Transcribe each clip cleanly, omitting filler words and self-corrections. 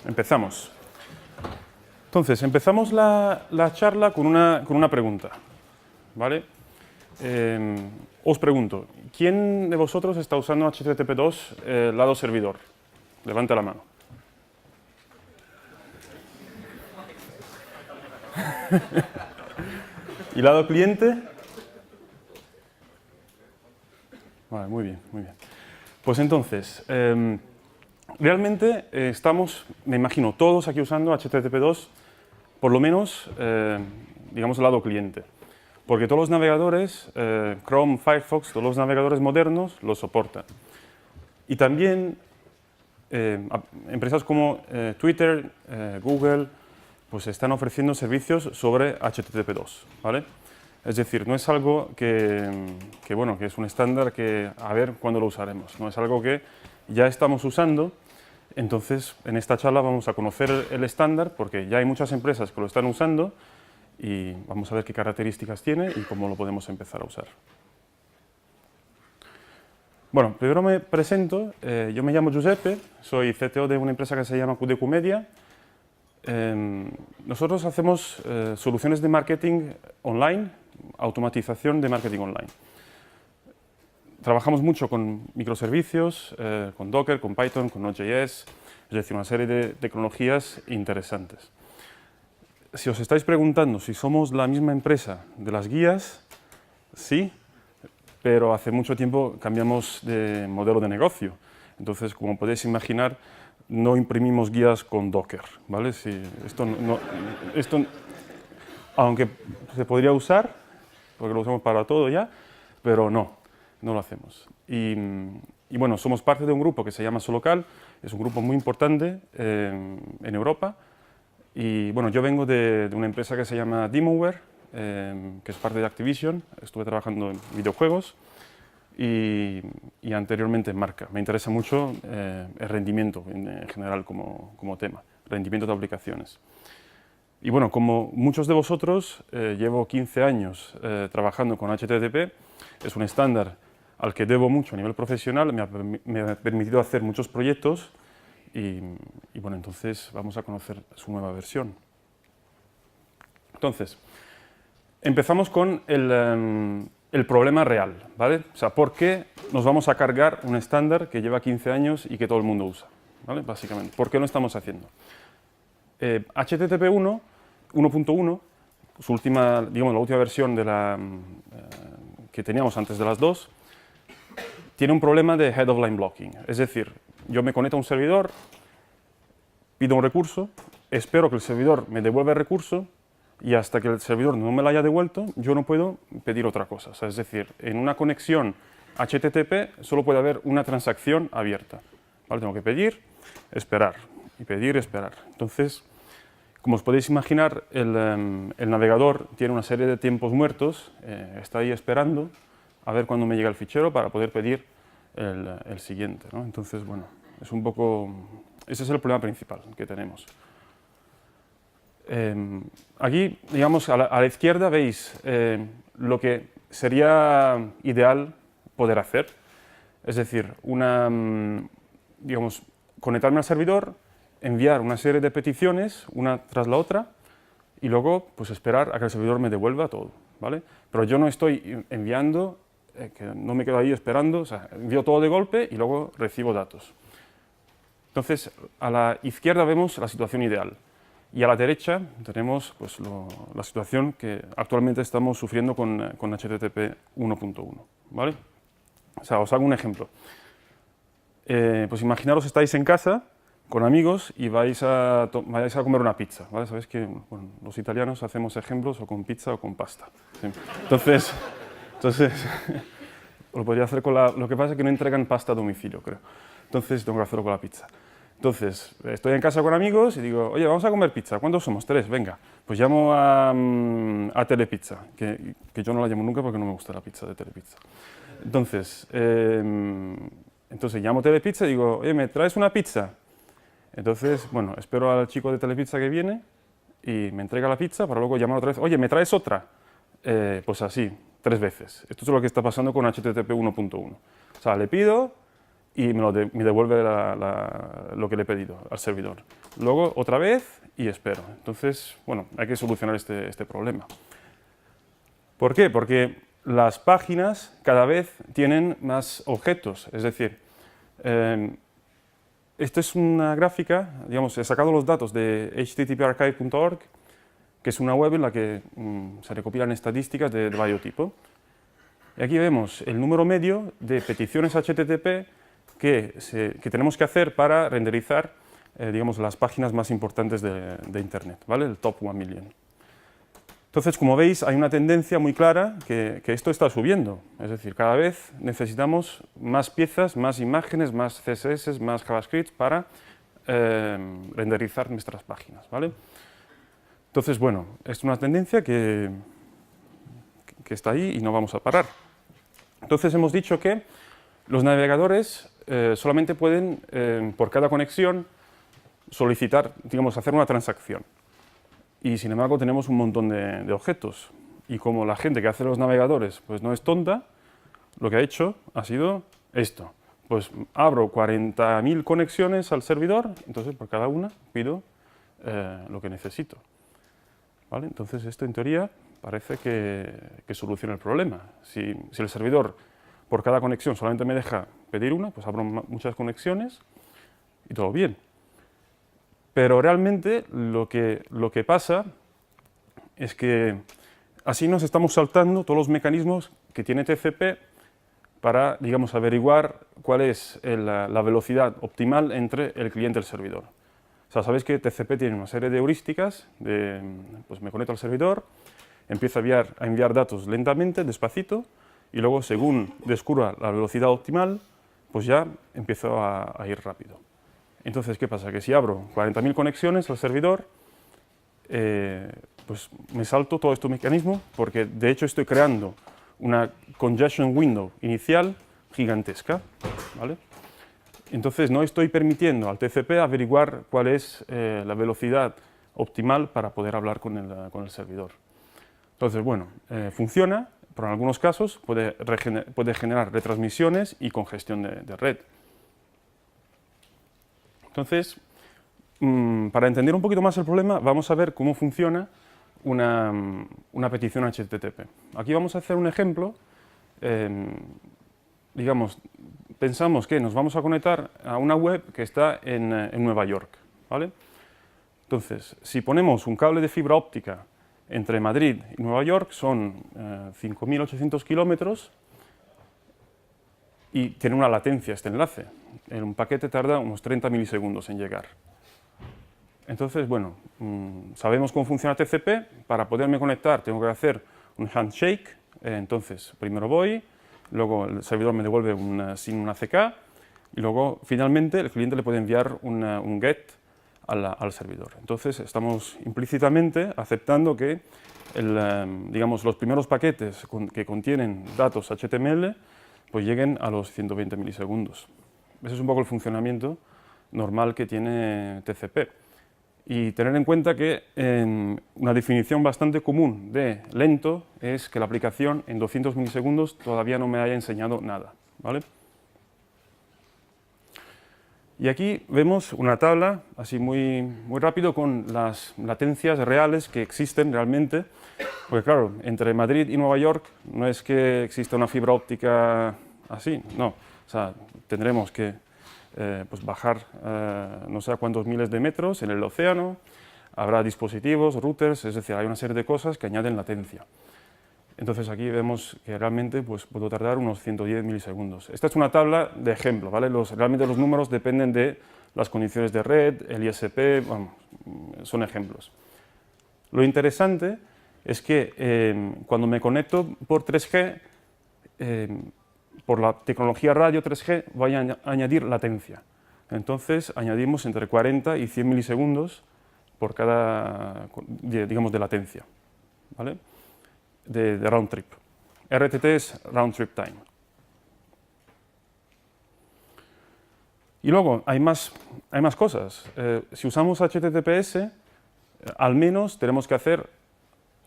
Empezamos. Entonces, empezamos la charla con una pregunta, ¿vale? Os pregunto, ¿quién de vosotros está usando HTTP2 lado servidor? Levante la mano. ¿Y lado cliente? Vale, muy bien, muy bien. Pues entonces, realmente estamos, me imagino, todos aquí usando HTTP2, por lo menos, digamos, el lado cliente. Porque todos los navegadores, Chrome, Firefox, todos los navegadores modernos lo soportan. Y también empresas como Twitter, Google, pues están ofreciendo servicios sobre HTTP2, ¿vale? Es decir, no es algo que es un estándar que a ver cuándo lo usaremos, no es algo que ya estamos usando. Entonces, en esta charla vamos a conocer el estándar porque ya hay muchas empresas que lo están usando y vamos a ver qué características tiene y cómo lo podemos empezar a usar. Bueno, primero me presento, yo me llamo Giuseppe, soy CTO de una empresa que se llama QDQ Media. Nosotros hacemos soluciones de marketing online, automatización de marketing online. Trabajamos mucho con microservicios, con Docker, con Python, con Node.js, es decir, una serie de tecnologías interesantes. Si os estáis preguntando si somos la misma empresa de las guías, sí, pero hace mucho tiempo cambiamos de modelo de negocio. Entonces, como podéis imaginar, no imprimimos guías con Docker, ¿vale? Si esto, aunque se podría usar, porque lo usamos para todo ya, pero no lo hacemos. Y bueno, somos parte de un grupo que se llama Solocal, es un grupo muy importante en Europa. Y bueno, yo vengo de una empresa que se llama Demoware, que es parte de Activision, estuve trabajando en videojuegos y anteriormente en marca. Me interesa mucho el rendimiento en general como tema, rendimiento de aplicaciones. Y bueno, como muchos de vosotros, llevo 15 años trabajando con HTTP, es un estándar al que debo mucho a nivel profesional, me ha permitido hacer muchos proyectos y bueno, entonces vamos a conocer su nueva versión. Entonces, empezamos con el problema real, ¿vale? O sea, ¿por qué nos vamos a cargar un estándar que lleva 15 años y que todo el mundo usa? ¿Vale? Básicamente, ¿por qué lo estamos haciendo? HTTP 1.1, su última, digamos, la última versión de que teníamos antes de las dos, tiene un problema de head of line blocking. Es decir, yo me conecto a un servidor, pido un recurso, espero que el servidor me devuelva el recurso y hasta que el servidor no me lo haya devuelto, yo no puedo pedir otra cosa. O sea, es decir, en una conexión HTTP solo puede haber una transacción abierta. ¿Vale? Tengo que pedir, esperar y pedir, esperar. Entonces, como os podéis imaginar, el navegador tiene una serie de tiempos muertos, está ahí esperando a ver cuándo me llega el fichero para poder pedir el siguiente, ¿no? Entonces, bueno, es un poco, ese es el problema principal que tenemos. Aquí, digamos, a la izquierda veis lo que sería ideal poder hacer, es decir, digamos, conectarme al servidor, enviar una serie de peticiones, una tras la otra, y luego pues, esperar a que el servidor me devuelva todo, ¿vale? Pero yo no estoy enviando, que no me quedo ahí esperando, o sea, envío todo de golpe y luego recibo datos. Entonces, a la izquierda vemos la situación ideal y a la derecha tenemos pues, la situación que actualmente estamos sufriendo con HTTP 1.1, ¿vale? O sea, os hago un ejemplo. Pues imaginaros estáis en casa con amigos y vais a comer una pizza, ¿vale? Sabéis que bueno, los italianos hacemos ejemplos o con pizza o con pasta. ¿Sí? Entonces lo podría hacer con lo que pasa es que no entregan pasta a domicilio, creo. Entonces tengo que hacerlo con la pizza. Entonces, estoy en casa con amigos y digo, oye, vamos a comer pizza. ¿Cuántos somos? 3, venga. Pues llamo a Telepizza, que yo no la llamo nunca porque no me gusta la pizza de Telepizza. Entonces llamo a Telepizza y digo, oye, ¿me traes una pizza? Entonces, bueno, espero al chico de Telepizza que viene y me entrega la pizza para luego llamar otra vez, oye, ¿me traes otra? Pues así, 3 veces. Esto es lo que está pasando con HTTP 1.1. O sea, le pido y me devuelve lo que le he pedido al servidor. Luego otra vez y espero. Entonces, bueno, hay que solucionar este problema. ¿Por qué? Porque las páginas cada vez tienen más objetos, es decir, esta es una gráfica, digamos, he sacado los datos de httparchive.org, que es una web en la que se recopilan estadísticas de varios tipos. Y aquí vemos el número medio de peticiones HTTP que tenemos que hacer para renderizar, digamos, las páginas más importantes de Internet, ¿vale? El top 1 million. Entonces, como veis, hay una tendencia muy clara que esto está subiendo. Es decir, cada vez necesitamos más piezas, más imágenes, más CSS, más JavaScript para renderizar nuestras páginas, ¿vale? Entonces, bueno, es una tendencia que está ahí y no vamos a parar. Entonces, hemos dicho que los navegadores solamente pueden, por cada conexión, solicitar, digamos, hacer una transacción. Y sin embargo tenemos un montón de objetos. Y como la gente que hace los navegadores pues no es tonta, lo que ha hecho ha sido esto. Pues abro 40.000 conexiones al servidor, entonces por cada una pido lo que necesito. ¿Vale? Entonces esto en teoría parece que soluciona el problema. Si el servidor por cada conexión solamente me deja pedir una, pues abro muchas conexiones y todo bien. Pero realmente lo que pasa es que así nos estamos saltando todos los mecanismos que tiene TCP para, digamos, averiguar cuál es la velocidad optimal entre el cliente y el servidor. O sea, sabéis que TCP tiene una serie de heurísticas, pues me conecto al servidor, empiezo a enviar datos lentamente, despacito, y luego, según descubra la velocidad optimal, pues ya empiezo a ir rápido. Entonces, ¿qué pasa? Que si abro 40.000 conexiones al servidor, pues me salto todo este mecanismo, porque de hecho estoy creando una congestion window inicial gigantesca, ¿vale? Entonces no estoy permitiendo al TCP averiguar cuál es la velocidad optimal para poder hablar con el servidor. Entonces, bueno, funciona, pero en algunos casos puede generar retransmisiones y congestión de red. Entonces, para entender un poquito más el problema, vamos a ver cómo funciona una petición HTTP. Aquí vamos a hacer un ejemplo. Digamos, pensamos que nos vamos a conectar a una web que está en Nueva York, ¿vale? Entonces, si ponemos un cable de fibra óptica entre Madrid y Nueva York, son 5.800 kilómetros y tiene una latencia este enlace. Un paquete tarda unos 30 milisegundos en llegar. Entonces, bueno, sabemos cómo funciona TCP. Para poderme conectar tengo que hacer un handshake. Entonces, primero voy, luego el servidor me devuelve una CK y luego, finalmente, el cliente le puede enviar un GET al servidor. Entonces, estamos implícitamente aceptando que digamos, los primeros paquetes que contienen datos HTML pues lleguen a los 120 milisegundos. Ese es un poco el funcionamiento normal que tiene TCP. Y tener en cuenta que una definición bastante común de lento es que la aplicación en 200 milisegundos todavía no me haya enseñado nada, ¿vale? Y aquí vemos una tabla, así muy rápido, con las latencias reales que existen realmente. Porque claro, entre Madrid y Nueva York no es que exista una fibra óptica así, no. O sea, tendremos que pues bajar no sé a cuántos miles de metros en el océano, habrá dispositivos, routers, es decir, hay una serie de cosas que añaden latencia. Entonces aquí vemos que realmente pues, puedo tardar unos 110 milisegundos. Esta es una tabla de ejemplo, ¿vale? Realmente los números dependen de las condiciones de red, el ISP, bueno, son ejemplos. Lo interesante es que cuando me conecto por 3G, por la tecnología radio 3G, voy a añadir latencia. Entonces añadimos entre 40 y 100 milisegundos por cada, digamos, de latencia, ¿vale? De round trip. RTT es round trip time. Y luego hay más cosas. Si usamos HTTPS, al menos tenemos que hacer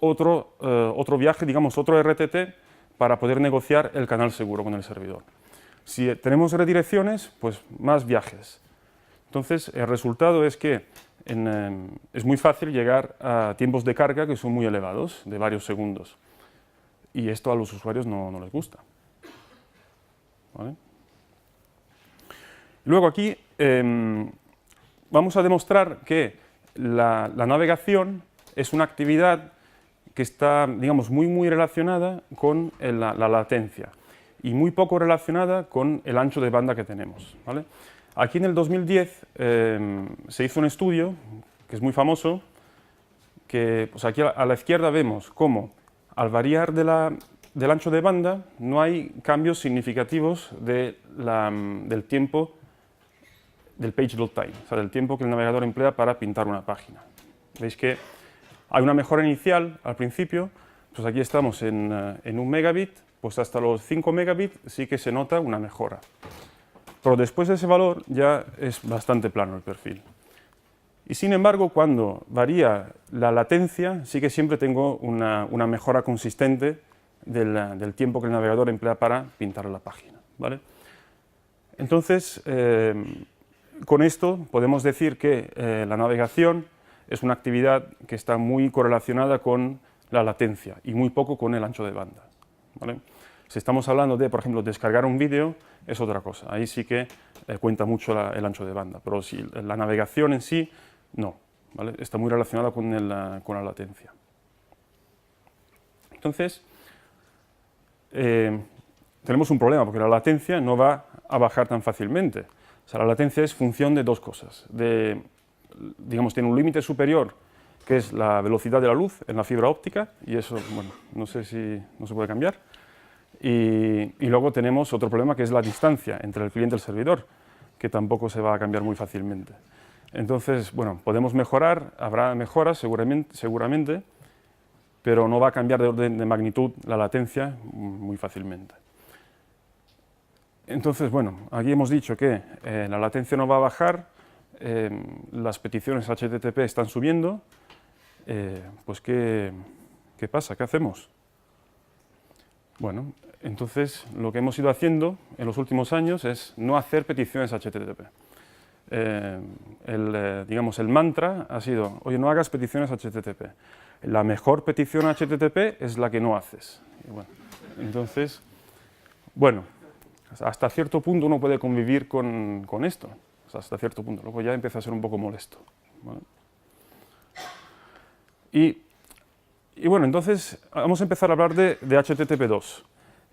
otro viaje, digamos otro RTT, para poder negociar el canal seguro con el servidor. Si tenemos redirecciones, pues más viajes. Entonces, el resultado es que es muy fácil llegar a tiempos de carga que son muy elevados, de varios segundos. Y esto a los usuarios no les gusta. ¿Vale? Luego aquí vamos a demostrar que la navegación es una actividad que está, digamos, muy relacionada con la latencia y muy poco relacionada con el ancho de banda que tenemos. ¿Vale? Aquí en el 2010 se hizo un estudio que es muy famoso, que pues aquí a la izquierda vemos cómo al variar del ancho de banda no hay cambios significativos del tiempo del page load time, o sea, del tiempo que el navegador emplea para pintar una página. Veis que hay una mejora inicial al principio, pues aquí estamos en 1 megabit, pues hasta los 5 megabits sí que se nota una mejora. Pero después de ese valor ya es bastante plano el perfil. Y sin embargo, cuando varía la latencia, sí que siempre tengo una mejora consistente del tiempo que el navegador emplea para pintar la página. ¿Vale? Entonces, con esto podemos decir que la navegación es una actividad que está muy correlacionada con la latencia y muy poco con el ancho de banda. ¿Vale? Si estamos hablando de, por ejemplo, descargar un vídeo, es otra cosa. Ahí sí que cuenta mucho el ancho de banda, pero si la navegación en sí, no. ¿Vale? Está muy relacionada con la latencia. Entonces, tenemos un problema, porque la latencia no va a bajar tan fácilmente. O sea, la latencia es función de dos cosas. Digamos, tiene un límite superior, que es la velocidad de la luz en la fibra óptica, y eso, bueno, no sé si no se puede cambiar. Y luego tenemos otro problema, que es la distancia entre el cliente y el servidor, que tampoco se va a cambiar muy fácilmente. Entonces, bueno, podemos mejorar, habrá mejoras seguramente, pero no va a cambiar de orden de magnitud la latencia muy fácilmente. Entonces, bueno, aquí hemos dicho que la latencia no va a bajar, las peticiones HTTP están subiendo, pues ¿qué pasa? ¿Qué hacemos? Bueno, entonces lo que hemos ido haciendo en los últimos años es no hacer peticiones HTTP. Digamos, el mantra ha sido, oye, no hagas peticiones HTTP. La mejor petición HTTP es la que no haces. Y bueno, entonces, bueno, hasta cierto punto uno puede convivir con esto, o sea, hasta cierto punto, luego ya empieza a ser un poco molesto. ¿Vale? Y bueno, entonces vamos a empezar a hablar de HTTP2.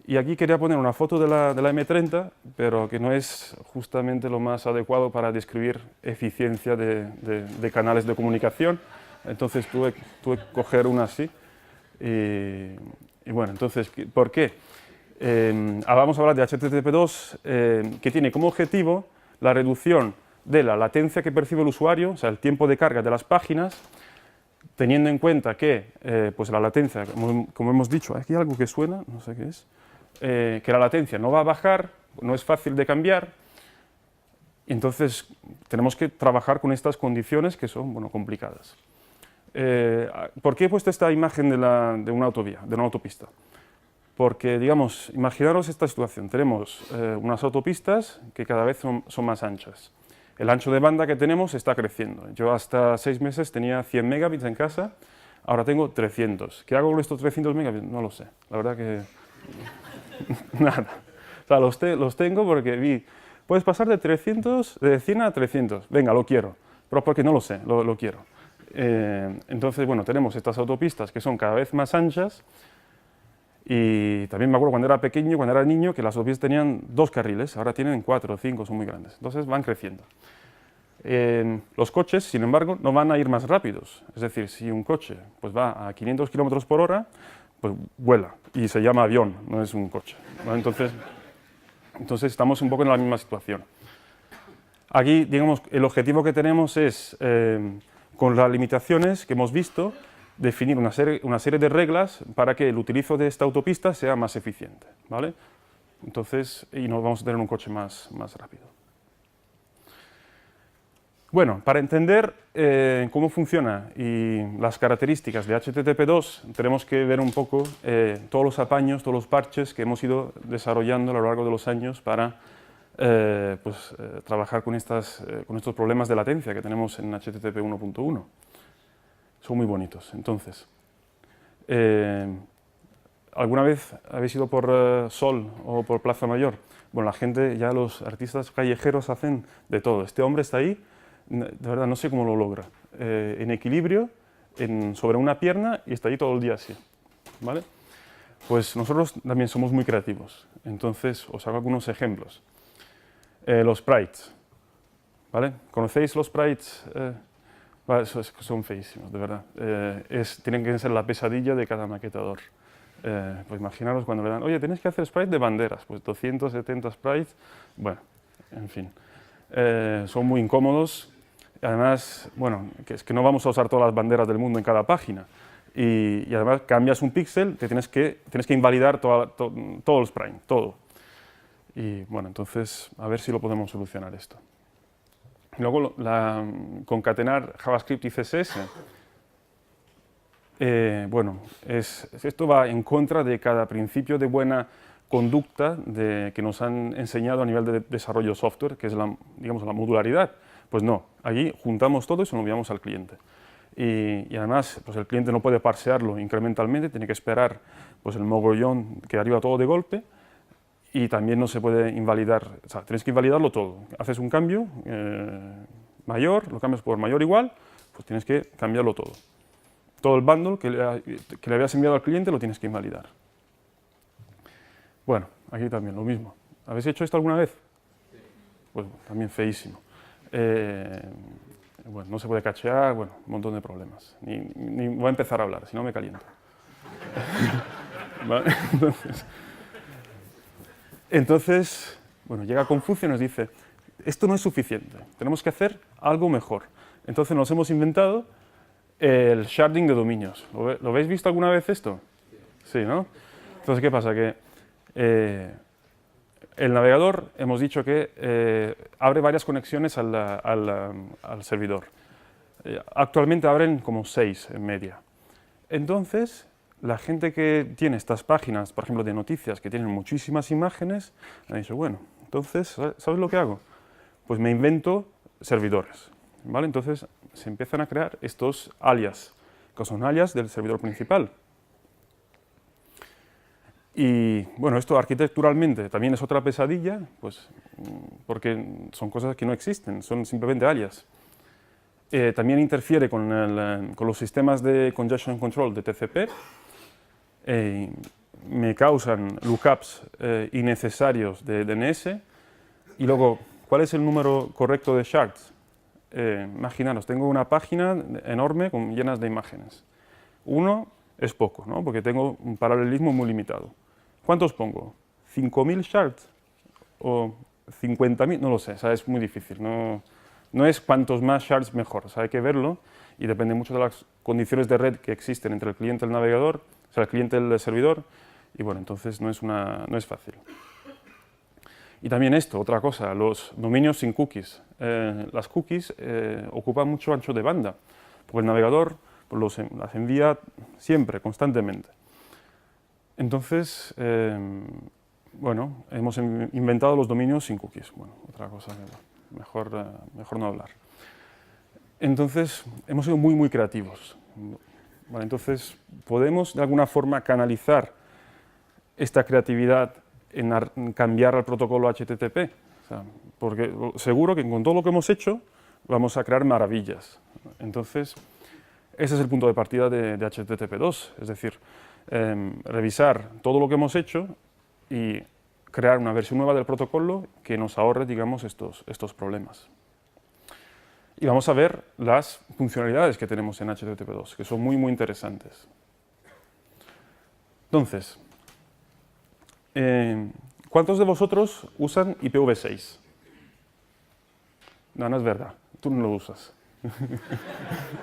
Y aquí quería poner una foto de la M30, pero que no es justamente lo más adecuado para describir eficiencia de canales de comunicación. Entonces tuve que coger una así. Y bueno, entonces, ¿por qué? Vamos a hablar de HTTP2, que tiene como objetivo la reducción de la latencia que percibe el usuario, o sea, el tiempo de carga de las páginas, teniendo en cuenta que pues la latencia, como hemos dicho, aquí hay algo que suena, no sé qué es, que la latencia no va a bajar, no es fácil de cambiar, entonces tenemos que trabajar con estas condiciones que son, bueno, complicadas. ¿Por qué he puesto esta imagen de una autovía, de una autopista? Porque, digamos, imaginaros esta situación, tenemos unas autopistas que cada vez son más anchas. El ancho de banda que tenemos está creciendo. Yo hasta 6 meses tenía 100 megabits en casa, ahora tengo 300. ¿Qué hago con estos 300 megabits? No lo sé, la verdad que nada. O sea, los tengo porque puedes pasar de 100 a 300, venga, lo quiero, pero porque no lo sé, lo quiero. Entonces, bueno, tenemos estas autopistas que son cada vez más anchas, y también me acuerdo cuando era pequeño, cuando era niño, que las autopistas tenían 2 carriles, ahora tienen 4 o 5, son muy grandes, entonces van creciendo. Los coches, sin embargo, no van a ir más rápidos, es decir, si un coche pues, va a 500 km por hora, pues vuela, y se llama avión, no es un coche, ¿no? Entonces estamos un poco en la misma situación. Aquí, digamos, el objetivo que tenemos es, con las limitaciones que hemos visto, definir una serie de reglas para que el utilizo de esta autopista sea más eficiente, ¿vale? Entonces, y nos vamos a tener un coche más rápido. Bueno, para entender cómo funciona y las características de HTTP2, tenemos que ver un poco todos los apaños, todos los parches que hemos ido desarrollando a lo largo de los años para trabajar con estos problemas de latencia que tenemos en HTTP 1.1. Son muy bonitos. Entonces, ¿alguna vez habéis ido por Sol o por Plaza Mayor? Bueno, la gente, ya los artistas callejeros hacen de todo. Este hombre está ahí, de verdad no sé cómo lo logra, en equilibrio, sobre una pierna, y está ahí todo el día así, ¿vale? Pues nosotros también somos muy creativos. Entonces, os hago algunos ejemplos. Los sprites, ¿vale? ¿Conocéis los sprites? Vale, son feísimos, de verdad. Tienen que ser la pesadilla de cada maquetador. Pues imaginaros cuando le dan, oye, tenéis que hacer sprites de banderas, pues 270 sprites, bueno, en fin. Son muy incómodos, además, bueno, es que no vamos a usar todas las banderas del mundo en cada página, y además cambias un píxel, tienes que invalidar todo el sprite, todo. Y bueno, entonces, a ver si lo podemos solucionar esto. Luego, concatenar JavaScript y CSS. Bueno, esto va en contra de cada principio de buena conducta que nos han enseñado a nivel de desarrollo software, que es digamos, la modularidad. Pues no, allí juntamos todo y se lo enviamos al cliente. Y además, pues el cliente no puede parsearlo incrementalmente, tiene que esperar pues, el mogollón que arriba todo de golpe, y también no se puede invalidar, o sea, tienes que invalidarlo todo. Haces un cambio mayor, lo cambias por mayor igual, pues tienes que cambiarlo todo. Todo el bundle que le habías enviado al cliente lo tienes que invalidar. Bueno, aquí también lo mismo. ¿Habéis hecho esto alguna vez? Pues también feísimo. Bueno, no se puede cachear, bueno, un montón de problemas. Ni voy a empezar a hablar, si no me caliento. ¿Vale? Entonces, bueno, llega Confucio y nos dice, esto no es suficiente, tenemos que hacer algo mejor. Entonces nos hemos inventado el sharding de dominios. ¿Lo habéis visto alguna vez esto? Sí, ¿no? Entonces, ¿qué pasa? Que el navegador, hemos dicho que abre varias conexiones al servidor. Actualmente abren como 6 en media. Entonces, la gente que tiene estas páginas, por ejemplo, de noticias, que tienen muchísimas imágenes, me dice, bueno, entonces, ¿sabes lo que hago? Pues me invento servidores, ¿vale? Entonces, se empiezan a crear estos alias, que son alias del servidor principal. Y, bueno, esto arquitecturalmente también es otra pesadilla, pues, porque son cosas que no existen, son simplemente alias. También interfiere con los sistemas de congestion control de TCP, me causan lookups innecesarios de DNS, y luego, ¿cuál es el número correcto de shards? Imaginaros, tengo una página enorme llenas de imágenes. 1 es poco, ¿no? Porque tengo un paralelismo muy limitado. ¿Cuántos pongo? ¿5.000 shards? ¿O 50.000? No lo sé, o sea, es muy difícil. No es cuantos más shards mejor, o sea, hay que verlo, y depende mucho de las condiciones de red que existen entre el cliente y el navegador, o sea, el cliente y el servidor, y bueno, entonces no es fácil. Y también esto, otra cosa, los dominios sin cookies. Las cookies ocupan mucho ancho de banda, porque el navegador pues, las envía siempre, constantemente. Entonces, bueno, hemos inventado los dominios sin cookies. Bueno, otra cosa que mejor no hablar. Entonces, hemos sido muy, muy creativos. Vale, entonces, podemos de alguna forma canalizar esta creatividad en cambiar al protocolo HTTP, o sea, porque seguro que con todo lo que hemos hecho vamos a crear maravillas. Entonces, ese es el punto de partida de HTTP2, es decir, revisar todo lo que hemos hecho y crear una versión nueva del protocolo que nos ahorre, digamos, estos problemas. Y vamos a ver las funcionalidades que tenemos en HTTP2, que son muy, muy interesantes. Entonces, ¿cuántos de vosotros usan IPv6? No, no es verdad, tú no lo usas.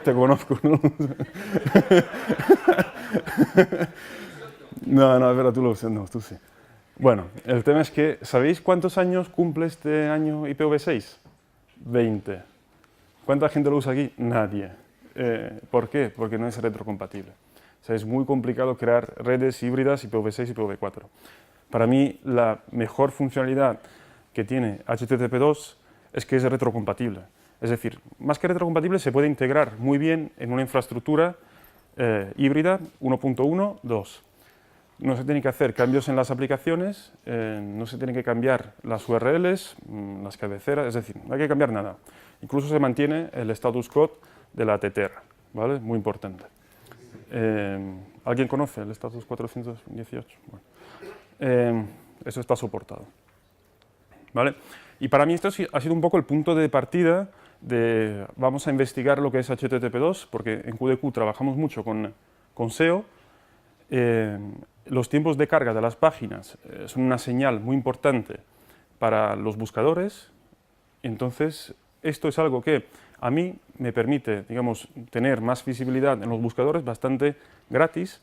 Te conozco, ¿no? No, es verdad, tú lo usas, no, tú sí. Bueno, el tema es que, ¿sabéis cuántos años cumple este año IPv6? 20. ¿Cuánta gente lo usa aquí? Nadie. ¿Por qué? Porque no es retrocompatible. O sea, es muy complicado crear redes híbridas IPv6 y IPv4. Para mí, la mejor funcionalidad que tiene HTTP2 es que es retrocompatible. Es decir, más que retrocompatible, se puede integrar muy bien en una infraestructura híbrida 1.1, 2. No se tienen que hacer cambios en las aplicaciones, no se tienen que cambiar las URLs, las cabeceras, es decir, no hay que cambiar nada. Incluso se mantiene el status quo de la tetera, ¿vale? Muy importante. ¿Alguien conoce el status 418? Bueno, eso está soportado, ¿vale? Y para mí esto ha sido un poco el punto de partida de vamos a investigar lo que es HTTP2, porque en QDQ trabajamos mucho con SEO. Los tiempos de carga de las páginas son una señal muy importante para los buscadores. Entonces, esto es algo que a mí me permite, digamos, tener más visibilidad en los buscadores bastante gratis,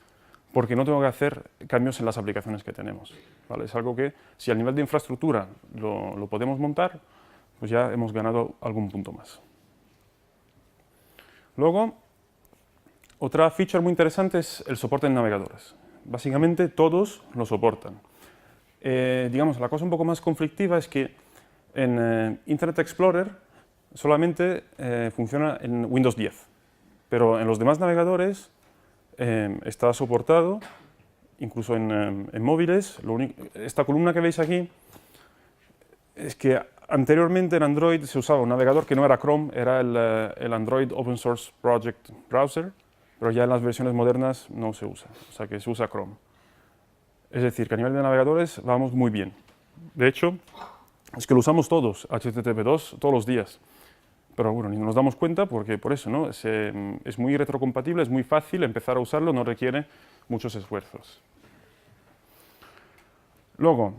porque no tengo que hacer cambios en las aplicaciones que tenemos, ¿vale? Es algo que, si al nivel de infraestructura lo podemos montar, pues ya hemos ganado algún punto más. Luego, otra feature muy interesante es el soporte en navegadores. Básicamente todos lo soportan. Digamos, la cosa un poco más conflictiva es que en Internet Explorer solamente funciona en Windows 10, pero en los demás navegadores está soportado, incluso en móviles. Esta columna que veis aquí es que anteriormente en Android se usaba un navegador que no era Chrome, era el Android Open Source Project Browser, pero ya en las versiones modernas no se usa, o sea que se usa Chrome. Es decir, que a nivel de navegadores vamos muy bien. De hecho, es que lo usamos todos, HTTP2, todos los días. Pero bueno, ni nos damos cuenta porque por eso, ¿no? Es muy retrocompatible, es muy fácil empezar a usarlo, no requiere muchos esfuerzos. Luego,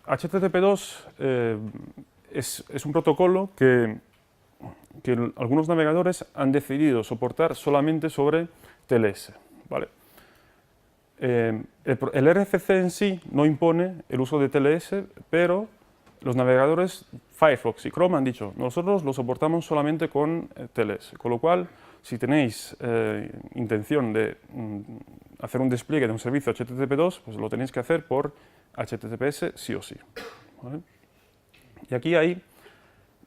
HTTP2 es un protocolo que algunos navegadores han decidido soportar solamente sobre TLS, ¿vale? El RFC en sí no impone el uso de TLS, pero los navegadores Firefox y Chrome han dicho, nosotros lo soportamos solamente con TLS, con lo cual, si tenéis intención de hacer un despliegue de un servicio HTTP2, pues lo tenéis que hacer por HTTPS sí o sí, ¿vale? Y aquí hay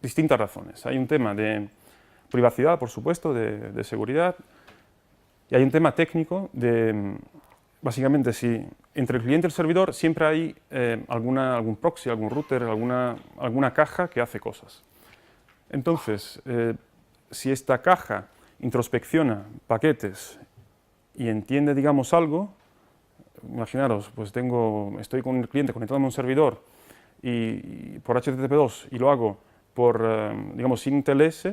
distintas razones. Hay un tema de privacidad, por supuesto, de seguridad, y hay un tema técnico de, básicamente, si entre el cliente y el servidor siempre hay algún proxy, algún router, alguna caja que hace cosas. Entonces, si esta caja introspecciona paquetes y entiende, digamos, algo, imaginaros, pues estoy con el cliente conectado a un servidor y por HTTP2 y lo hago por, digamos, sin TLS,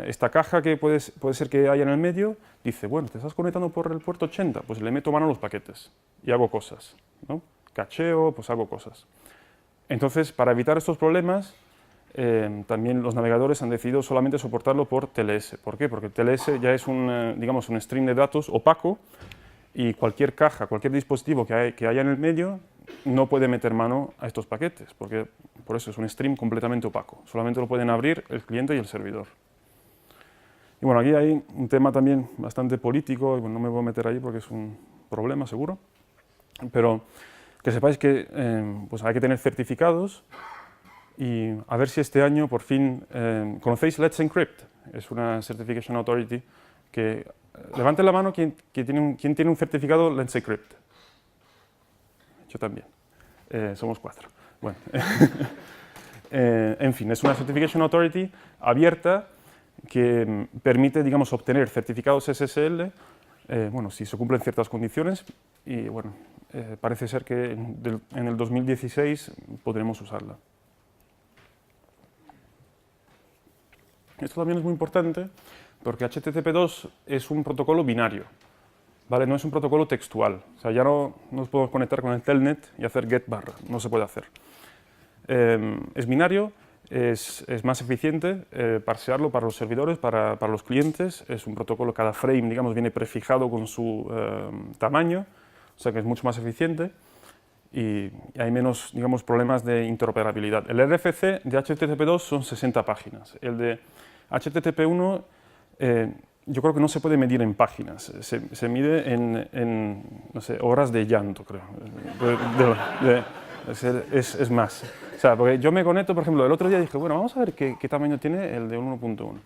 esta caja que puede ser que haya en el medio, dice, bueno, te estás conectando por el puerto 80, pues le meto mano a los paquetes y hago cosas, ¿no? Cacheo, pues hago cosas. Entonces, para evitar estos problemas, también los navegadores han decidido solamente soportarlo por TLS. ¿Por qué? Porque TLS ya es digamos, un stream de datos opaco y cualquier caja, cualquier dispositivo que haya en el medio no puede meter mano a estos paquetes, porque por eso es un stream completamente opaco. Solamente lo pueden abrir el cliente y el servidor. Y bueno, aquí hay un tema también bastante político, y bueno, no me voy a meter ahí porque es un problema seguro, pero que sepáis que pues hay que tener certificados y a ver si este año por fin conocéis Let's Encrypt, es una Certification Authority que levanten la mano quien tiene un certificado Let's Encrypt. Yo también. Somos 4. Bueno. En fin, es una Certification Authority abierta que permite, digamos, obtener certificados SSL, bueno, si se cumplen ciertas condiciones y, bueno, parece ser que en el 2016 podremos usarla. Esto también es muy importante porque HTTP2 es un protocolo binario, ¿vale? No es un protocolo textual. O sea, ya no nos podemos conectar con el telnet y hacer get barra, no se puede hacer. Es binario, es más eficiente parsearlo para los servidores, para los clientes. Es un protocolo, cada frame, digamos, viene prefijado con su tamaño, o sea que es mucho más eficiente. y hay menos, digamos, problemas de interoperabilidad. El RFC de HTTP2 son 60 páginas. El de HTTP1 yo creo que no se puede medir en páginas, se mide en no sé, horas de llanto, creo. Es más. O sea, porque yo me conecto, por ejemplo, el otro día dije, bueno, vamos a ver qué tamaño tiene el de 1.1.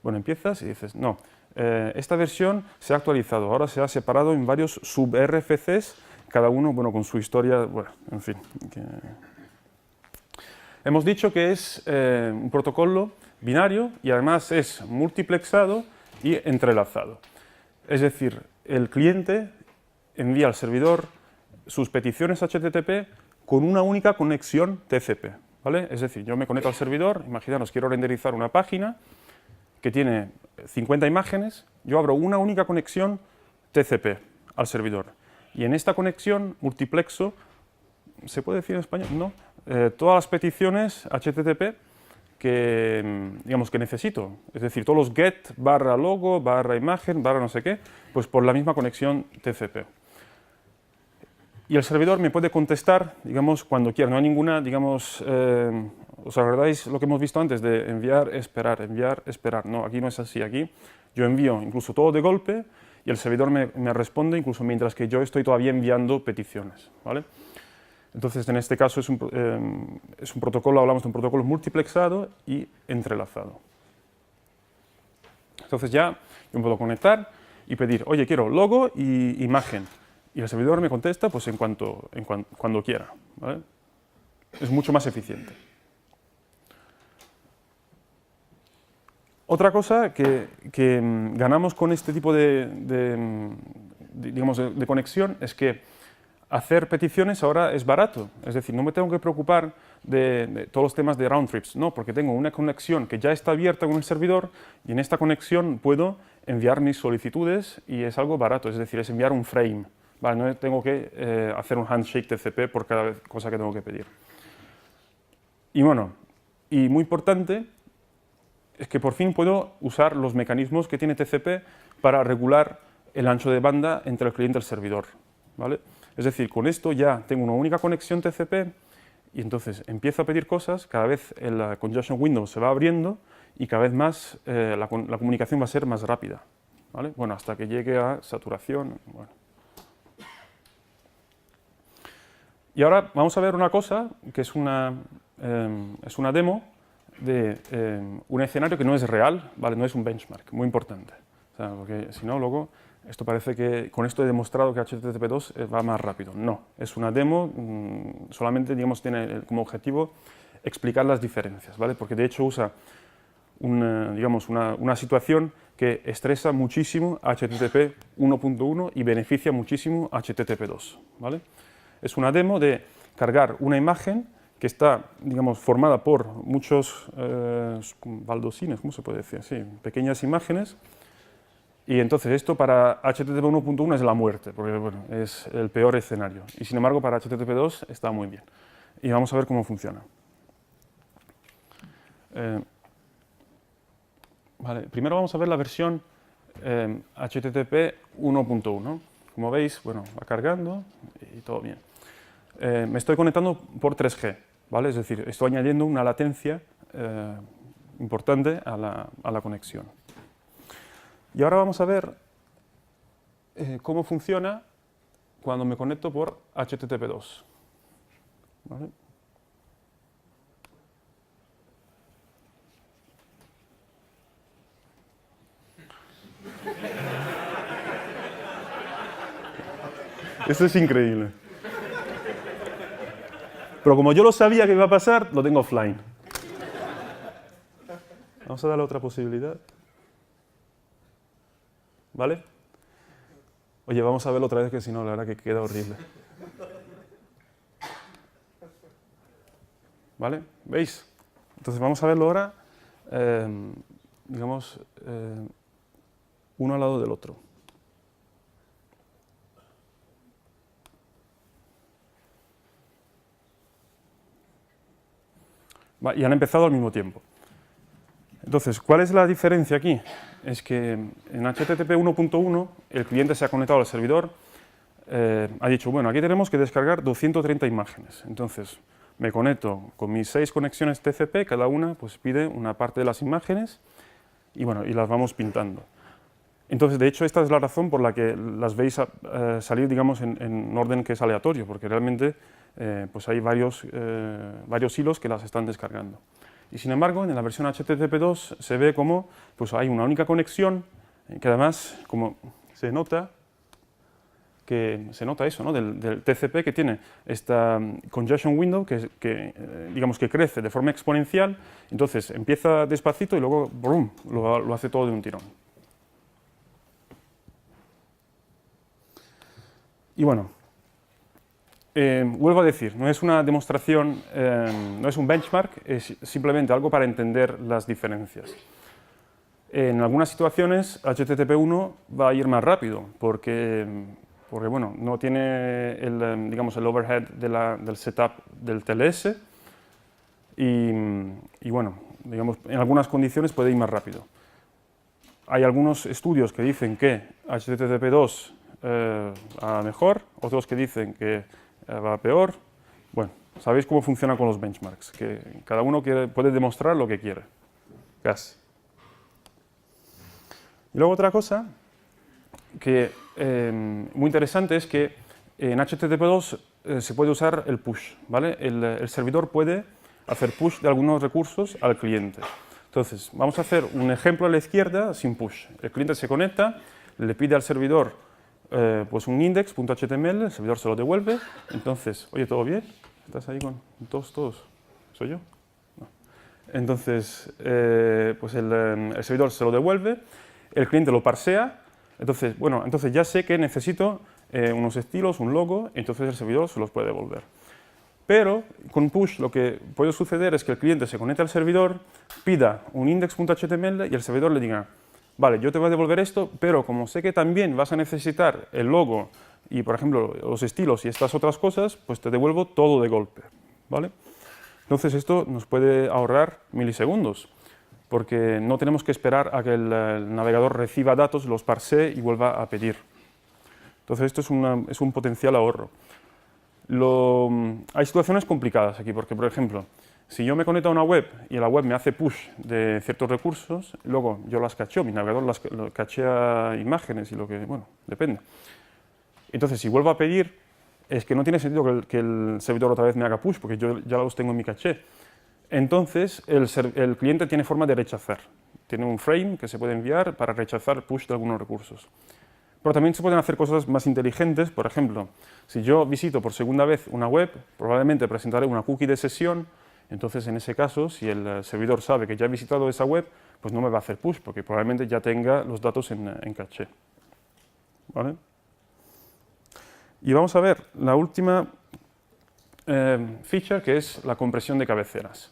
Bueno, empiezas y dices, no, esta versión se ha actualizado, ahora se ha separado en varios sub-RFCs, cada uno, bueno, con su historia, bueno, en fin. Hemos dicho que es un protocolo binario y además es multiplexado y entrelazado. Es decir, el cliente envía al servidor sus peticiones HTTP con una única conexión TCP, ¿vale? Es decir, yo me conecto al servidor, imaginaros, quiero renderizar una página que tiene 50 imágenes, yo abro una única conexión TCP al servidor. Y en esta conexión multiplexo, ¿se puede decir en español? No. Todas las peticiones HTTP que, digamos, que necesito, es decir, todos los get, barra logo, barra imagen, barra no sé qué, pues por la misma conexión TCP. Y el servidor me puede contestar, digamos, cuando quiera. No hay ninguna, digamos, ¿os acordáis lo que hemos visto antes de enviar, esperar? No, aquí no es así. Aquí yo envío incluso todo de golpe y el servidor me responde incluso mientras que yo estoy todavía enviando peticiones, ¿vale? Entonces, en este caso es un protocolo, hablamos de un protocolo multiplexado y entrelazado. Entonces ya yo me puedo conectar y pedir, oye, quiero logo y imagen. Y el servidor me contesta pues cuando quiera, ¿vale? Es mucho más eficiente. Otra cosa que ganamos con este tipo de conexión es que hacer peticiones ahora es barato, es decir, no me tengo que preocupar de todos los temas de round trips, no, porque tengo una conexión que ya está abierta con el servidor y en esta conexión puedo enviar mis solicitudes y es algo barato, es decir, es enviar un frame, ¿vale? No tengo que hacer un handshake TCP por cada cosa que tengo que pedir. Y bueno, y muy importante es que por fin puedo usar los mecanismos que tiene TCP para regular el ancho de banda entre el cliente y el servidor, ¿vale? Es decir, con esto ya tengo una única conexión TCP y entonces empiezo a pedir cosas, cada vez la congestion window se va abriendo y cada vez más la comunicación va a ser más rápida, ¿vale? Bueno, hasta que llegue a saturación. Bueno. Y ahora vamos a ver una cosa que es una demo de un escenario que no es real, ¿vale? No es un benchmark, muy importante, o sea, porque si no luego esto parece que con esto he demostrado que HTTP2 va más rápido. No, es una demo, solamente digamos, tiene como objetivo explicar las diferencias, ¿vale? Porque de hecho usa una situación que estresa muchísimo HTTP 1.1 y beneficia muchísimo HTTP2, ¿vale? Es una demo de cargar una imagen que está, digamos, formada por muchos baldosines, ¿cómo se puede decir? Sí, pequeñas imágenes. Y entonces esto para HTTP 1.1 es la muerte, porque bueno, es el peor escenario. Y sin embargo para HTTP 2 está muy bien. Y vamos a ver cómo funciona. Vale, primero vamos a ver la versión HTTP 1.1. Como veis, bueno, va cargando y todo bien. Me estoy conectando por 3G, ¿vale? Es decir, estoy añadiendo una latencia importante a la conexión. Y ahora vamos a ver cómo funciona cuando me conecto por HTTP2. ¿Vale? Esto es increíble. Pero como yo lo sabía que iba a pasar, lo tengo offline. Vamos a darle otra posibilidad. ¿Vale? Oye, vamos a verlo otra vez, que si no, la verdad que queda horrible. ¿Vale? ¿Veis? Entonces vamos a verlo ahora, digamos, uno al lado del otro. Y han empezado al mismo tiempo. Entonces, ¿cuál es la diferencia aquí? Es que en HTTP 1.1 el cliente se ha conectado al servidor ha dicho, bueno, aquí tenemos que descargar 230 imágenes. Entonces, me conecto con mis 6 conexiones TCP, cada una pues, pide una parte de las imágenes y, bueno, y las vamos pintando. Entonces, de hecho, esta es la razón por la que las veis salir, digamos, en un orden que es aleatorio, porque realmente pues hay varios hilos que las están descargando. Y sin embargo, en la versión HTTP2 se ve como pues, hay una única conexión, que además, como se nota eso, ¿no? del TCP, que tiene esta congestion window digamos que crece de forma exponencial, entonces empieza despacito y luego ¡brum!, lo hace todo de un tirón. Y bueno, vuelvo a decir, no es una demostración, no es un benchmark, es simplemente algo para entender las diferencias. En algunas situaciones HTTP1 va a ir más rápido porque bueno, no tiene digamos, el overhead del setup del TLS y bueno, digamos, en algunas condiciones puede ir más rápido. Hay algunos estudios que dicen que HTTP2 va mejor, otros que dicen que va peor. Bueno, sabéis cómo funciona con los benchmarks, que cada uno puede demostrar lo que quiere, casi. Y luego otra cosa que muy interesante es que en HTTP2 se puede usar el push, ¿vale? El servidor puede hacer push de algunos recursos al cliente. Entonces, vamos a hacer un ejemplo a la izquierda sin push. El cliente se conecta, le pide al servidor pues un index.html, el servidor se lo devuelve. Entonces, oye, ¿todo bien? ¿Estás ahí con todos? ¿Soy yo? No. Entonces, pues el servidor se lo devuelve, el cliente lo parsea. Entonces, bueno, entonces ya sé que necesito unos estilos, un logo, entonces el servidor se los puede devolver. Pero con push lo que puede suceder es que el cliente se conecte al servidor, pida un index.html y el servidor le diga, vale, yo te voy a devolver esto, pero como sé que también vas a necesitar el logo y, por ejemplo, los estilos y estas otras cosas, pues te devuelvo todo de golpe, ¿vale? Entonces esto nos puede ahorrar milisegundos, porque no tenemos que esperar a que el navegador reciba datos, los parsee y vuelva a pedir. Entonces esto es un potencial ahorro. Hay situaciones complicadas aquí, porque por ejemplo, si yo me conecto a una web y la web me hace push de ciertos recursos, luego yo las cacheo, mi navegador cachea imágenes y lo que, bueno, depende. Entonces, si vuelvo a pedir, es que no tiene sentido que el servidor otra vez me haga push, porque yo ya los tengo en mi caché. Entonces, el cliente tiene forma de rechazar. Tiene un frame que se puede enviar para rechazar push de algunos recursos. Pero también se pueden hacer cosas más inteligentes. Por ejemplo, si yo visito por segunda vez una web, probablemente presentaré una cookie de sesión. Entonces, en ese caso, si el servidor sabe que ya he visitado esa web, pues no me va a hacer push, porque probablemente ya tenga los datos en caché. ¿Vale? Y vamos a ver la última feature, que es la compresión de cabeceras.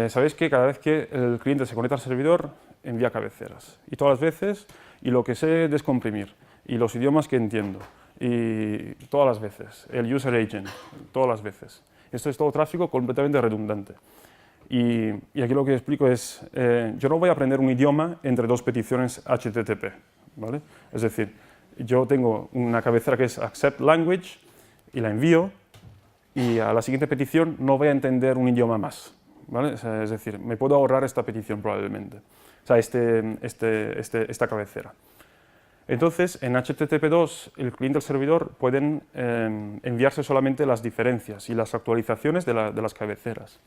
Sabéis que cada vez que el cliente se conecta al servidor, envía cabeceras. Y todas las veces, y lo que sé descomprimir, y los idiomas que entiendo, y todas las veces, el user agent, todas las veces. Esto es todo tráfico completamente redundante. Y aquí lo que explico es, yo no voy a aprender un idioma entre dos peticiones HTTP, ¿vale? Es decir, yo tengo una cabecera que es accept language y la envío, y a la siguiente petición no voy a entender un idioma más, ¿vale? O sea, es decir, me puedo ahorrar esta petición probablemente, o sea, esta cabecera. Entonces, en HTTP2, el cliente y el servidor pueden enviarse solamente las diferencias y las actualizaciones de las cabeceras.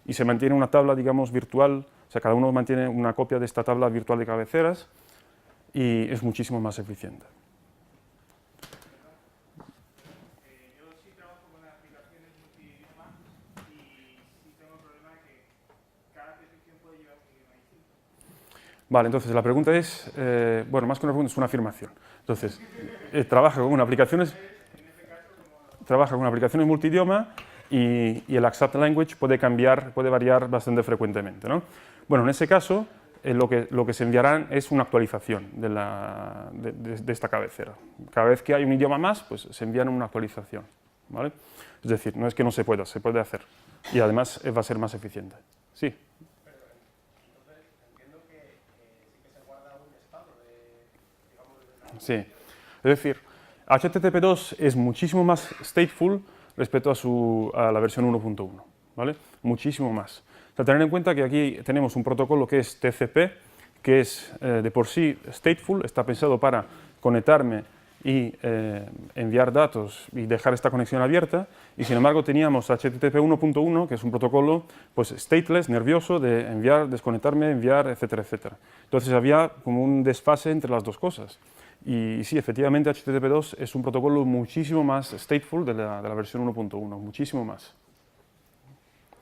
Y se mantiene una tabla, digamos, virtual, o sea, cada uno mantiene una copia de esta tabla virtual de cabeceras y es muchísimo más eficiente. Yo sí trabajo con aplicaciones multidioma y sí tengo el problema de que cada petición puede llevar un idioma distinto. Vale, entonces la pregunta es, bueno, más que una pregunta, es una afirmación. Entonces, trabaja con aplicaciones multidioma y el accept language puede variar bastante frecuentemente, ¿no? Bueno, en ese caso, lo que se enviarán es una actualización de esta cabecera. Cada vez que hay un idioma más, pues se envían una actualización, ¿vale? Es decir, no es que no se pueda, se puede hacer. Y además va a ser más eficiente. Sí. Sí, es decir, HTTP2 es muchísimo más stateful respecto a la versión 1.1, ¿vale? Muchísimo más. O sea, tener en cuenta que aquí tenemos un protocolo que es TCP, que es de por sí stateful, está pensado para conectarme y enviar datos y dejar esta conexión abierta, y sin embargo teníamos HTTP 1.1, que es un protocolo pues stateless, nervioso, de enviar, desconectarme, enviar, etcétera, etcétera. Entonces había como un desfase entre las dos cosas. Y sí, efectivamente HTTP2 es un protocolo muchísimo más stateful de la versión 1.1, muchísimo más.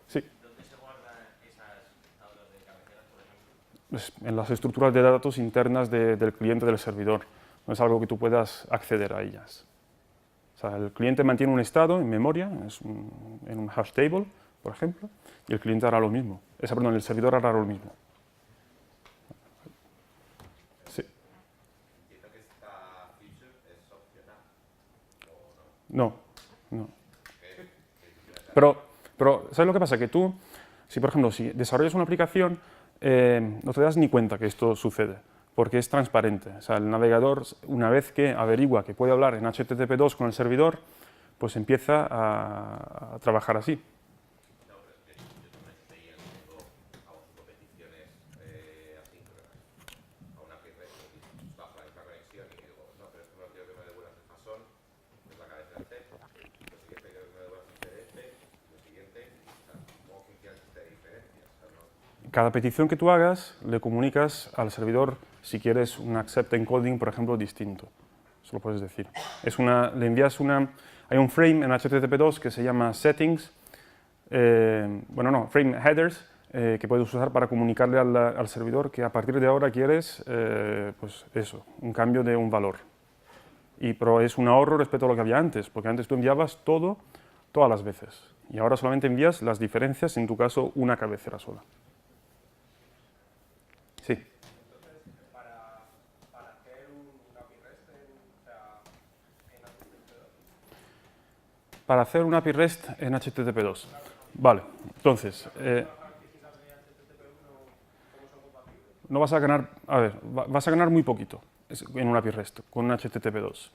Sí. ¿Dónde se guardan esas tablas de cabeceras, por ejemplo? Pues en las estructuras de datos internas del cliente del servidor. No es algo que tú puedas acceder a ellas. O sea, el cliente mantiene un estado en memoria, en un hash table, por ejemplo, y el cliente hará lo mismo. Perdón, el servidor hará lo mismo. Sí. Entiendo que esta feature es opcional, ¿o No, no. Pero, ¿sabes lo que pasa? Que tú, por ejemplo, si desarrollas una aplicación, no te das ni cuenta que esto sucede, porque es transparente. O sea, el navegador, una vez que averigua que puede hablar en HTTP2 con el servidor, pues empieza a trabajar así. no? Pero es que yo también estoy tengo peticiones asíncronas a una API REST bajo la misma conexión y digo, no, pero esto no quiero que me devuelvas el JSON, que es la cabeza del C, lo siguiente quiero que me devuelvas el CDF, lo siguiente, o sea, ¿cómo funciona esta diferencia? O sea, no. Cada petición que tú hagas, le comunicas al servidor si quieres un accept encoding, por ejemplo, distinto. Eso lo puedes decir. Le envías hay un frame en HTTP2 que se llama settings, frame headers, que puedes usar para comunicarle al servidor que a partir de ahora quieres, pues eso, un cambio de un valor. Pero es un ahorro respecto a lo que había antes, porque antes tú enviabas todo, todas las veces. Y ahora solamente envías las diferencias, en tu caso, una cabecera sola. Sí. Entonces, para hacer un API REST en HTTP2. Para hacer un API REST en HTTP2. Vale, entonces, no vas a ganar, vas a ganar muy poquito en un API REST con un HTTP2.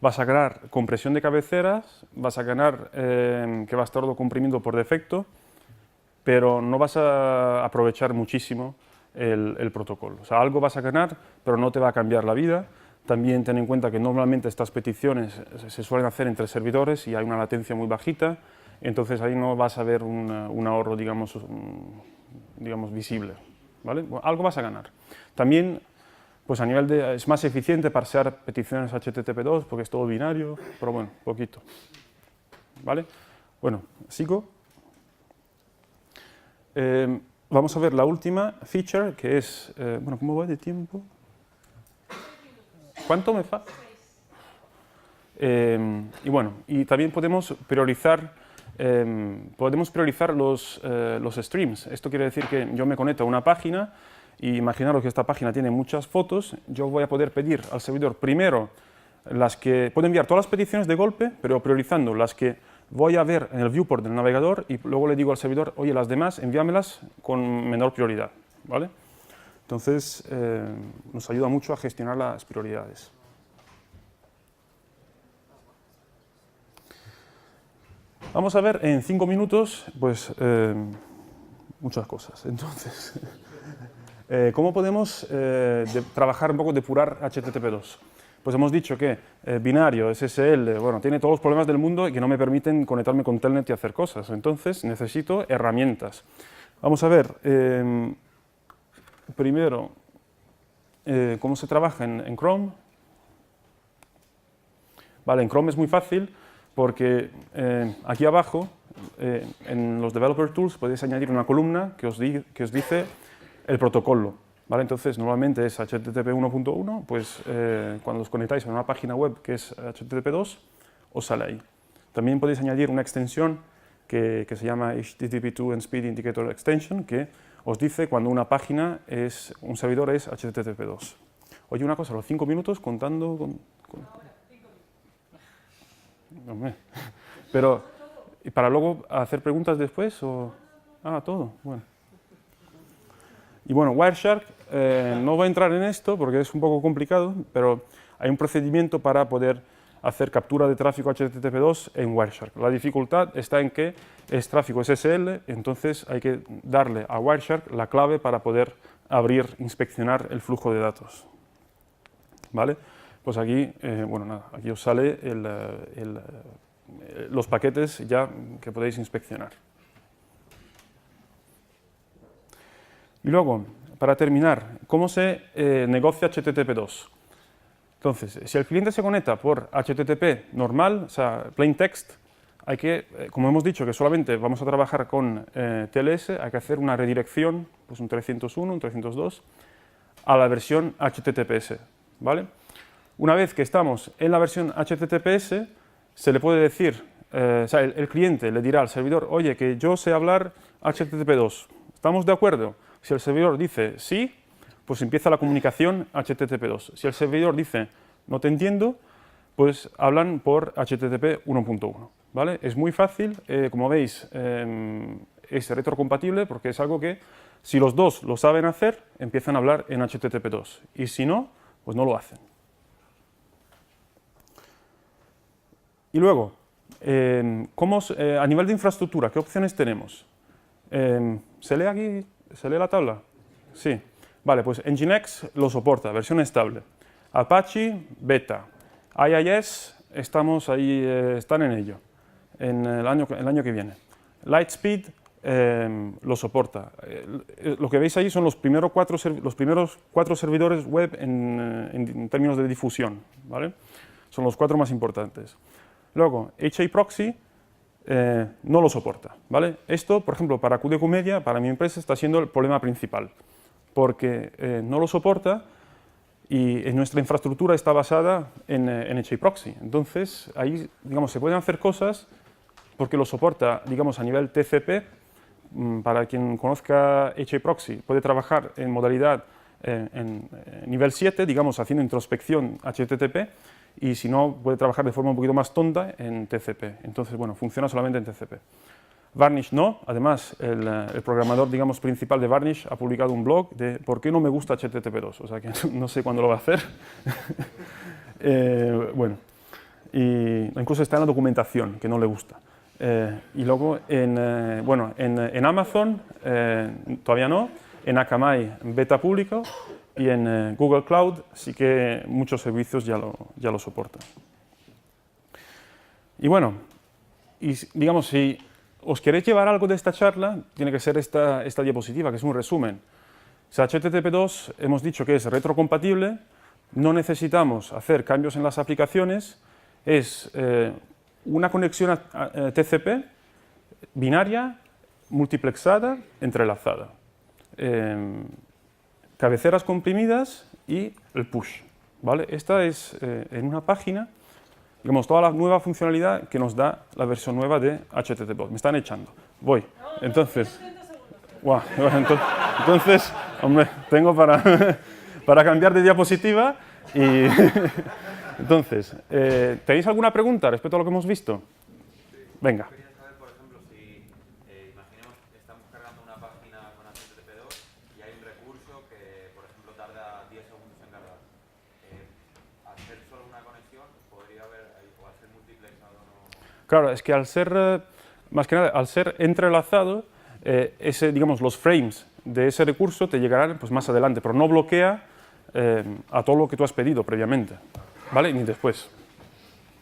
Vas a ganar compresión de cabeceras, vas a ganar que va a estar todo comprimido por defecto, pero no vas a aprovechar muchísimo el protocolo. O sea, algo vas a ganar, pero no te va a cambiar la vida. También ten en cuenta que normalmente estas peticiones se suelen hacer entre servidores y hay una latencia muy bajita, entonces ahí no vas a ver un ahorro, digamos, visible, ¿vale? Bueno, algo vas a ganar. También, pues a nivel es más eficiente parsear peticiones HTTP2 porque es todo binario, pero bueno, poquito, ¿vale? Bueno, sigo. Vamos a ver la última feature, que es, ¿cómo va de tiempo? ¿Cuánto me falta? Y también podemos priorizar los streams. Esto quiere decir que yo me conecto a una página y imaginaros que esta página tiene muchas fotos. Yo voy a poder pedir al servidor primero puedo enviar todas las peticiones de golpe, pero priorizando las que voy a ver en el viewport del navegador y luego le digo al servidor, oye, las demás envíamelas con menor prioridad, ¿vale? Entonces, nos ayuda mucho a gestionar las prioridades. Vamos a ver en 5 minutos, pues, muchas cosas. Entonces, ¿cómo podemos trabajar un poco, depurar HTTP2? Pues hemos dicho que binario, SSL, tiene todos los problemas del mundo y que no me permiten conectarme con Telnet y hacer cosas. Entonces, necesito herramientas. Vamos a ver, primero, cómo se trabaja en Chrome. Vale, en Chrome es muy fácil porque aquí abajo, en los Developer Tools, podéis añadir una columna que os dice el protocolo. ¿Vale? Entonces, normalmente es HTTP 1.1, pues cuando os conectáis a una página web que es HTTP2, os sale ahí. También podéis añadir una extensión que se llama HTTP2 and Speed Indicator Extension, que os dice cuando una página un servidor es HTTP2. Oye, una cosa, los 5 minutos contando con... Hombre. Pero, ¿y para luego hacer preguntas después? O... Ah, todo, bueno. Y bueno, Wireshark, no voy a entrar en esto porque es un poco complicado, pero hay un procedimiento para poder hacer captura de tráfico HTTP2 en Wireshark. La dificultad está en que es tráfico SSL, entonces hay que darle a Wireshark la clave para poder abrir, inspeccionar el flujo de datos. ¿Vale? Pues aquí, bueno, nada, aquí os sale los paquetes ya que podéis inspeccionar. Y luego, para terminar, ¿cómo se negocia HTTP2? Entonces, si el cliente se conecta por HTTP normal, o sea, plain text, hay que, como hemos dicho, que solamente vamos a trabajar con TLS, hay que hacer una redirección, pues un 301, un 302, a la versión HTTPS, ¿vale? Una vez que estamos en la versión HTTPS, se le puede decir, o sea, el cliente le dirá al servidor, oye, que yo sé hablar HTTP2, ¿estamos de acuerdo? Si el servidor dice sí, pues empieza la comunicación HTTP2. Si el servidor dice no te entiendo, pues hablan por HTTP 1.1, ¿vale? Es muy fácil, como veis, es retrocompatible porque es algo que, si los dos lo saben hacer, empiezan a hablar en HTTP2, y si no, pues no lo hacen. Y luego, a nivel de infraestructura, ¿qué opciones tenemos? ¿Se lee aquí? ¿Se lee la tabla? Sí. Vale, pues Nginx lo soporta, versión estable. Apache, beta. IIS, estamos ahí, están en ello, en el año que viene. Lightspeed lo soporta. Lo que veis ahí son los primeros cuatro servidores web en términos de difusión, ¿vale? Son los 4 más importantes. Luego, HAProxy no lo soporta, ¿vale? Esto, por ejemplo, para QDQ Media, para mi empresa, está siendo el problema principal, porque no lo soporta y nuestra infraestructura está basada en HAProxy. Entonces, ahí, digamos, se pueden hacer cosas porque lo soporta, digamos, a nivel TCP. Para quien conozca HAProxy, puede trabajar en modalidad en nivel 7, digamos, haciendo introspección HTTP, y si no, puede trabajar de forma un poquito más tonta en TCP. Entonces, bueno, funciona solamente en TCP. Varnish no. Además, el programador, digamos, principal de Varnish ha publicado un blog de por qué no me gusta HTTP2, o sea que no sé cuándo lo va a hacer. Bueno, y incluso está en la documentación, que no le gusta. Y luego, en Amazon todavía no, en Akamai beta público, y en Google Cloud sí que muchos servicios ya lo soportan. Y bueno, digamos, si os queréis llevar algo de esta charla, tiene que ser esta diapositiva, que es un resumen. O sea, HTTP2 hemos dicho que es retrocompatible, no necesitamos hacer cambios en las aplicaciones, es una conexión a TCP binaria, multiplexada, entrelazada. Cabeceras comprimidas y el push, ¿vale? Esta es en una página, digamos, toda la nueva funcionalidad que nos da la versión nueva de HTTP. Me están echando. Voy. Entonces, wow, entonces, hombre, tengo para cambiar de diapositiva y entonces, ¿tenéis alguna pregunta respecto a lo que hemos visto? Venga. Quería saber, por ejemplo, si imaginemos que estamos cargando una página con HTTP2 y hay un recurso que, por ejemplo, tarda 10 segundos en cargar. Al ser solo una conexión, podría haber, o al ser multiplexado, no. Claro, es que al ser, más que nada, al ser entrelazado, digamos, los frames de ese recurso te llegarán pues, más adelante, pero no bloquea a todo lo que tú has pedido previamente, ¿vale? Ni después.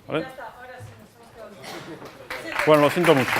¿Vale? Ya está, ahora sí, nos hemos quedado. Bueno, lo siento mucho.